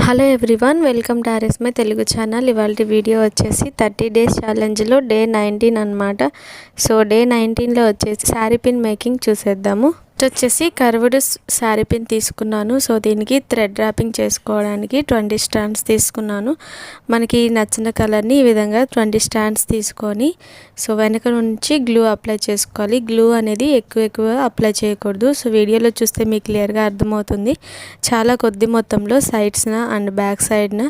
Hello everyone, welcome to ఆర్ఎస్మై Telugu channel. ఇవాళ video వచ్చేసి 30 డేస్ ఛాలెంజ్లో డే 19 అనమాట. సో డే 19లో వచ్చేసి శారీ పిన్ మేకింగ్ చూసేద్దాము. వచ్చేసి కర్వ్డ్ శారీ పిన్ తీసుకున్నాను. సో దీనికి థ్రెడ్ ర్యాపింగ్ చేసుకోవడానికి 20 స్టాండ్స్ తీసుకున్నాను. మనకి నచ్చిన కలర్ని ఈ విధంగా 20 స్టాండ్స్ తీసుకొని సో వెనక నుంచి గ్లూ అప్లై చేసుకోవాలి. గ్లూ అనేది ఎక్కువ అప్లై చేయకూడదు. సో వీడియోలో చూస్తే మీకు క్లియర్గా అర్థమవుతుంది. చాలా కొద్ది మొత్తంలో సైడ్స్న అండ్ బ్యాక్ సైడ్న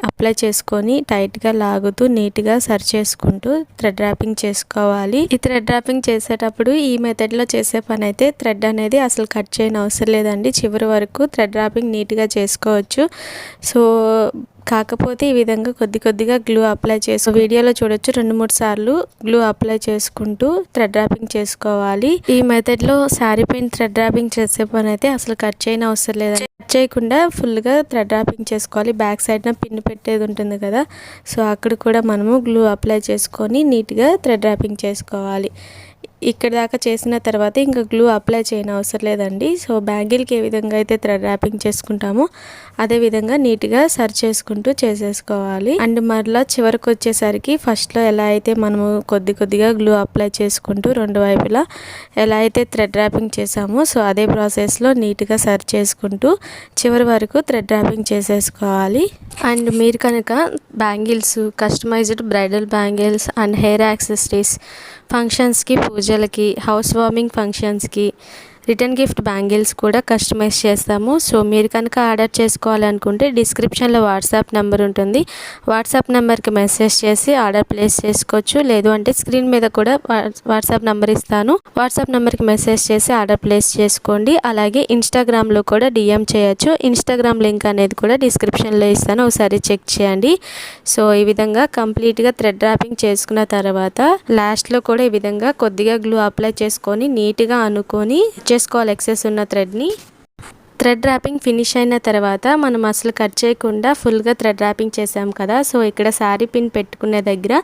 అప్లై చేసుకొని టైట్గా లాగుతూ నీట్గా సర్చ్ చేసుకుంటూ థ్రెడ్ ర్యాపింగ్ చేసుకోవాలి. ఈ థ్రెడ్ ర్యాపింగ్ చేసేటప్పుడు ఈ మెథడ్లో చేసే పని అయితే థ్రెడ్ అనేది అసలు కట్ చేయని అవసరం లేదండి. చివరి వరకు థ్రెడ్ ర్యాపింగ్ నీట్గా చేసుకోవచ్చు. సో కాకపోతే ఈ విధంగా కొద్దిగా గ్లూ అప్లై చేసి వీడియోలో చూడొచ్చు 2-3 సార్లు గ్లూ అప్లై చేసుకుంటూ థ్రెడ్ ర్యాపింగ్ చేసుకోవాలి. ఈ మెథడ్లో శారీ పైన థ్రెడ్ ర్యాపింగ్ చేసే పని అయితే అసలు కట్ చేయని అవసరం లేదండి. కట్ చేయకుండా ఫుల్గా థ్రెడ్ ర్యాపింగ్ చేసుకోవాలి. బ్యాక్ సైడ్న పిన్ పెట్టేది ఉంటుంది కదా, సో అక్కడ కూడా మనము గ్లూ అప్లై చేసుకొని నీట్గా థ్రెడ్ ర్యాపింగ్ చేసుకోవాలి. ఇక్కడ దాకా చేసిన తర్వాత ఇంకా గ్లూ అప్లై చేయని అవసరం లేదండి. సో బ్యాంగిల్కి ఏ విధంగా అయితే థ్రెడ్ ర్యాపింగ్ చేసుకుంటామో అదే విధంగా నీట్గా సర్చ్ చేసుకుంటూ చేసేసుకోవాలి. అండ్ మరలా చివరికి వచ్చేసరికి ఫస్ట్లో ఎలా అయితే మనము కొద్దిగా గ్లూ అప్లై చేసుకుంటూ రెండు వైపులా ఎలా అయితే థ్రెడ్ ర్యాపింగ్ చేసామో సో అదే ప్రాసెస్లో నీట్గా సర్చ్ చేసుకుంటూ చివరి వరకు థ్రెడ్ ర్యాపింగ్ చేసేసుకోవాలి. అండ్ మీరు కనుక bangles, customised bridal bangles and hair accessories ఫంక్షన్స్కి, పూజలకి, హౌస్ వార్మింగ్ ఫంక్షన్స్కి, రిటర్న్ గిఫ్ట్ బ్యాంగిల్స్ కూడా కస్టమైజ్ చేస్తాము. సో మీరు కనుక ఆర్డర్ చేసుకోవాలనుకుంటే డిస్క్రిప్షన్లో వాట్సాప్ నెంబర్ ఉంటుంది. వాట్సాప్ నెంబర్కి మెసేజ్ చేసి ఆర్డర్ ప్లేస్ చేసుకోవచ్చు. లేదు అంటే స్క్రీన్ మీద కూడా వాట్సాప్ నెంబర్ ఇస్తాను. వాట్సాప్ నెంబర్కి మెసేజ్ చేసి ఆర్డర్ ప్లేస్ చేసుకోండి. అలాగే ఇన్స్టాగ్రామ్లో కూడా డిఎం చేయొచ్చు. ఇన్స్టాగ్రామ్ లింక్ అనేది కూడా డిస్క్రిప్షన్లో ఇస్తాను, ఒకసారి చెక్ చేయండి. సో ఈ విధంగా కంప్లీట్గా థ్రెడ్ ర్యాపింగ్ చేసుకున్న తర్వాత లాస్ట్లో కూడా ఈ విధంగా కొద్దిగా గ్లూ అప్లై చేసుకొని నీట్గా అనుకొని చేసుకోవాలి ఎక్సెస్ ఉన్న థ్రెడ్ని. థ్రెడ్ ర్యాపింగ్ ఫినిష్ అయిన తర్వాత మనం అసలు కట్ చేయకుండా ఫుల్గా థ్రెడ్ ర్యాపింగ్ చేసాం కదా, సో ఇక్కడ శారీ పిన్ పెట్టుకునే దగ్గర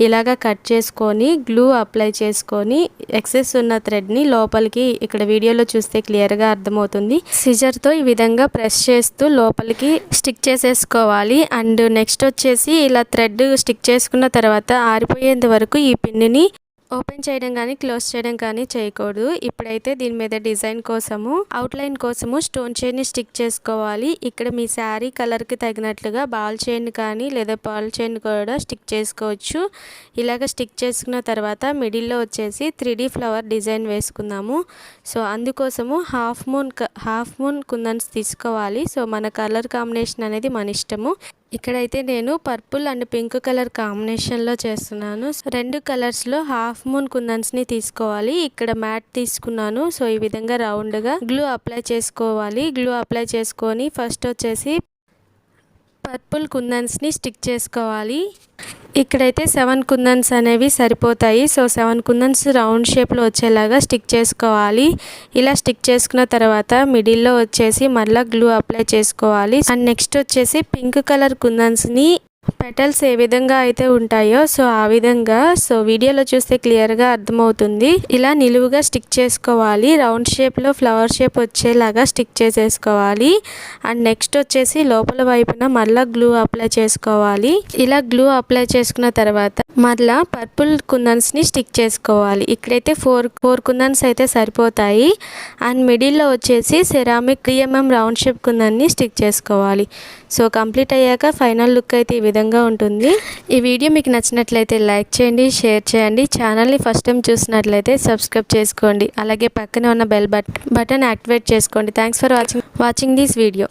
ఇలాగా కట్ చేసుకొని గ్లూ అప్లై చేసుకొని ఎక్సెస్ ఉన్న థ్రెడ్ని లోపలికి ఇక్కడ వీడియోలో చూస్తే క్లియర్గా అర్థమవుతుంది. సిజర్తో ఈ విధంగా ప్రెస్ చేస్తూ లోపలికి స్టిక్ చేసేసుకోవాలి. అండ్ నెక్స్ట్ వచ్చేసి ఇలా థ్రెడ్ స్టిక్ చేసుకున్న తర్వాత ఆరిపోయేంత వరకు ఈ పిన్ని ఓపెన్ చేయడం కానీ క్లోజ్ చేయడం కానీ చేయకూడదు. ఇప్పుడైతే దీని మీద డిజైన్ కోసము అవుట్లైన్ కోసము స్టోన్ చైన్ని స్టిక్ చేసుకోవాలి. ఇక్కడ మీ శారీ కలర్కి తగినట్లుగా బాల్ చైన్ కానీ లేదా పర్ల్ చైన్ కూడా స్టిక్ చేసుకోవచ్చు. ఇలాగ స్టిక్ చేసుకున్న తర్వాత మిడిల్లో వచ్చేసి 3D ఫ్లవర్ డిజైన్ వేసుకుందాము. సో అందుకోసము హాఫ్ మూన్ కుందన్స్ తీసుకోవాలి. సో మన కలర్ కాంబినేషన్ అనేది మన ఇష్టము. ఇక్కడైతే నేను పర్పుల్ అండ్ పింక్ కలర్ కాంబినేషన్లో చేస్తున్నాను. 2 కలర్స్లో హాఫ్ మూన్ కుందన్స్ని తీసుకోవాలి. ఇక్కడ మ్యాట్ తీసుకున్నాను. సో ఈ విధంగా రౌండ్గా గ్లూ అప్లై చేసుకోవాలి. గ్లూ అప్లై చేసుకొని ఫస్ట్ వచ్చేసి పర్పుల్ కుందన్స్ని స్టిక్ చేసుకోవాలి. ఇక్కడైతే 7 కుందన్స్ అనేవి సరిపోతాయి. సో 7 కుందన్స్ రౌండ్ షేప్లో వచ్చేలాగా స్టిక్ చేసుకోవాలి. ఇలా స్టిక్ చేసుకున్న తర్వాత మిడిల్లో వచ్చేసి మళ్ళీ గ్లూ అప్లై చేసుకోవాలి. అండ్ నెక్స్ట్ వచ్చేసి పింక్ కలర్ కుందన్స్ని పెటల్స్ ఏ విధంగా అయితే ఉంటాయో సో ఆ విధంగా సో వీడియోలో చూస్తే క్లియర్గా అర్థమవుతుంది. ఇలా నిలువుగా స్టిక్ చేసుకోవాలి. రౌండ్ షేప్లో ఫ్లవర్ షేప్ వచ్చేలాగా స్టిక్ చేసేసుకోవాలి. అండ్ నెక్స్ట్ వచ్చేసి లోపల వైపున మళ్ళీ గ్లూ అప్లై చేసుకోవాలి. ఇలా గ్లూ అప్లై చేసుకున్న తర్వాత మళ్ళీ పర్పుల్ కుందన్స్ని స్టిక్ చేసుకోవాలి. ఇక్కడైతే 4 కుందన్స్ అయితే సరిపోతాయి. అండ్ మిడిల్లో వచ్చేసి సెరామిక్ 3mm రౌండ్ షేప్ కుందన్ని స్టిక్ చేసుకోవాలి. సో కంప్లీట్ అయ్యాక ఫైనల్ లుక్ అయితే ఈ విధంగా ఉంటుంది. ఈ వీడియో మీకు నచ్చినట్లయితే లైక్ చేయండి, షేర్ చేయండి. ఛానల్ని ఫస్ట్ టైం చూసినట్లయితే సబ్స్క్రైబ్ చేసుకోండి. అలాగే పక్కనే ఉన్న బెల్ బటన్ యాక్టివేట్ చేసుకోండి. Thanks for watching this video.